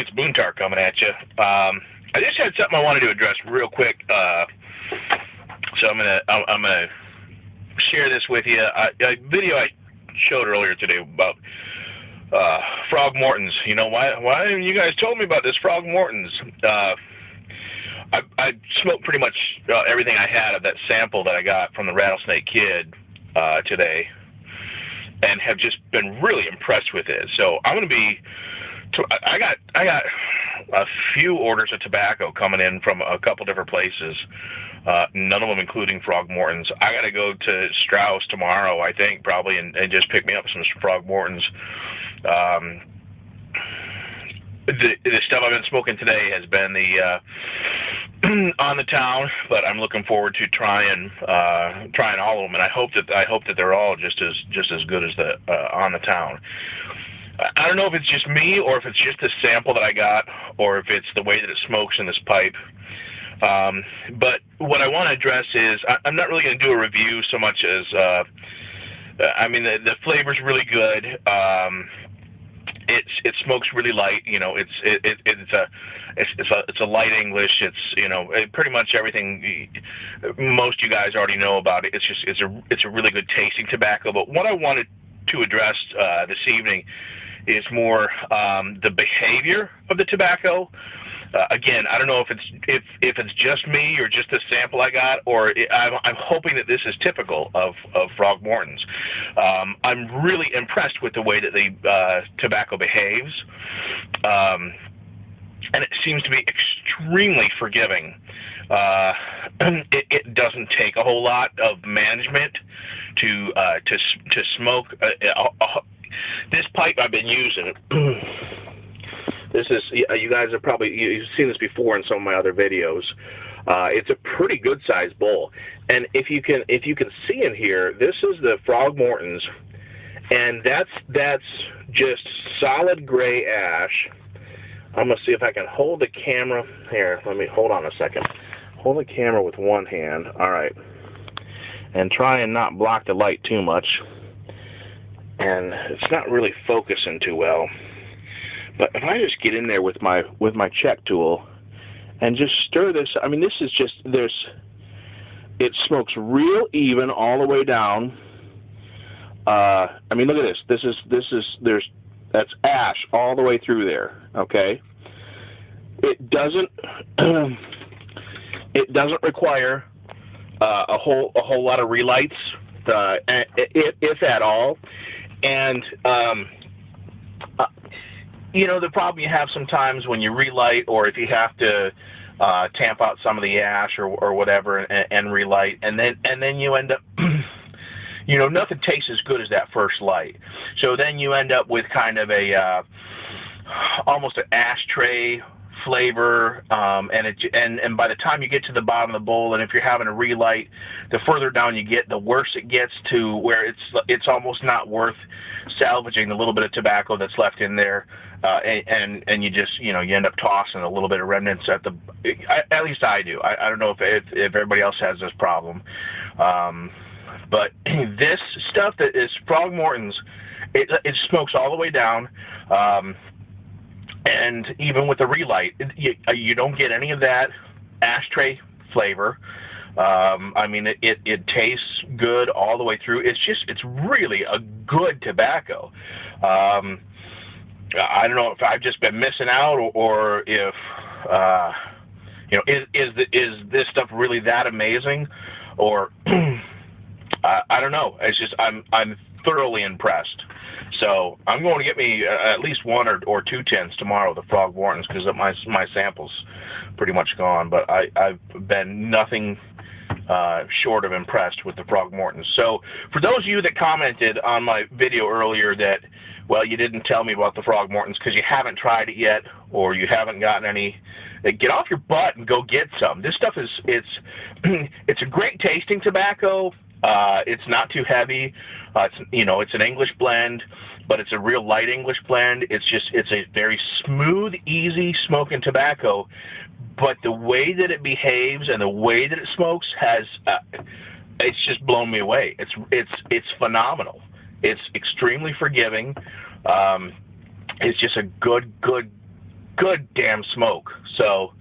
It's Boontar coming at you. I just had something I wanted to address real quick. So I'm gonna share this with you. A video I showed earlier today about Frog Mortons. You know, why haven't you guys told me about this Frog Mortons? I smoked pretty much everything I had of that sample that I got from the Rattlesnake Kid today, and have just been really impressed with it. So I'm going to be. I got a few orders of tobacco coming in from a couple different places. None of them including Frog Mortons. I got to go to Strauss tomorrow, I think, probably, and just pick me up some Frog Mortons. The stuff I've been smoking today has been the on the town, but I'm looking forward to trying all of them, and I hope that they're all just as good as the on the town. I don't know if it's just me, or if it's just the sample that I got, or if it's the way that it smokes in this pipe. But what I want to address is I'm not really going to do a review so much as I mean, the flavor's really good. It smokes really light. You know, it's a light English. It's, you know, pretty much everything most of you guys already know about it. It's a really good tasting tobacco. But what I wanted to address this evening is more the behavior of the tobacco. Again, I don't know if it's just me or just the sample I got, or I'm hoping that this is typical of Frog Mortons. I'm really impressed with the way that the tobacco behaves, and it seems to be extremely forgiving. It doesn't take a whole lot of management to smoke. This pipe I've been using. This is, you guys have probably, you've seen this before in some of my other videos. It's a pretty good sized bowl, and if you can see in here, this is the Frog Mortons, and that's just solid gray ash. I'm gonna see if I can hold the camera here. Let me hold on a second. Hold the camera with one hand. All right, and try and not block the light too much. And it's not really focusing too well. But if I just get in there with my check tool and just stir this, I mean, this is just, it smokes real even all the way down. I mean, look at this. That's ash all the way through there. Okay. It doesn't require a whole lot of relights, if at all. And you know, the problem you have sometimes when you relight, or if you have to tamp out some of the ash or whatever and relight, and then you end up, you know, nothing tastes as good as that first light. So then you end up with kind of a almost an ashtray flavor, and by the time you get to the bottom of the bowl, and if you're having a relight, the further down you get, the worse it gets, to where it's almost not worth salvaging the little bit of tobacco that's left in there, and you just, you know, you end up tossing a little bit of remnants at least I do. I don't know if everybody else has this problem, but this stuff that is Frog Mortons, it smokes all the way down. And even with the relight, you don't get any of that ashtray flavor. I mean, it tastes good all the way through. It's really a good tobacco. I don't know if I've just been missing out, or if you know, is this stuff really that amazing, or I don't know. It's just I'm thoroughly impressed. So I'm going to get me at least one or two tins tomorrow of the Frog Mortons, because my sample's pretty much gone. But I've been nothing short of impressed with the Frog Mortons. So for those of you that commented on my video earlier that, well, you didn't tell me about the Frog Mortons because you haven't tried it yet, or you haven't gotten any, get off your butt and go get some. This stuff it's a great tasting tobacco. It's not too heavy. It's an English blend, but it's a real light English blend. It's a very smooth, easy smoking tobacco. But the way that it behaves and the way that it smokes it's just blown me away. It's phenomenal. It's extremely forgiving. It's just a good good damn smoke. So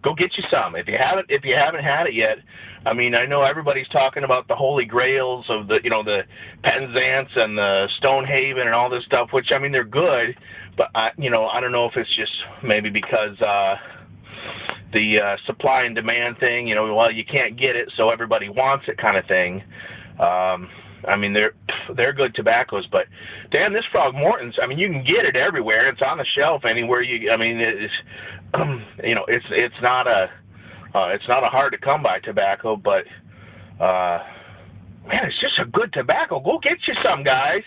go get you some if you haven't had it yet. I mean, I know everybody's talking about the holy grails of the the Penzance and the Stonehaven and all this stuff, which I mean they're good, but I don't know if it's just maybe because the supply and demand thing. Well, you can't get it, so everybody wants it, kind of thing. I mean, they're good tobaccos, but damn, this Frog Morton's, I mean, you can get it everywhere. It's on the shelf anywhere I mean, it's it's not a hard to come by tobacco, but man, it's just a good tobacco. Go get you some, guys.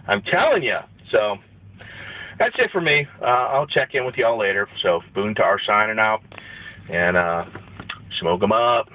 I'm telling you. So that's it for me. I'll check in with y'all later. So Boone Tar signing out, and smoke 'em up.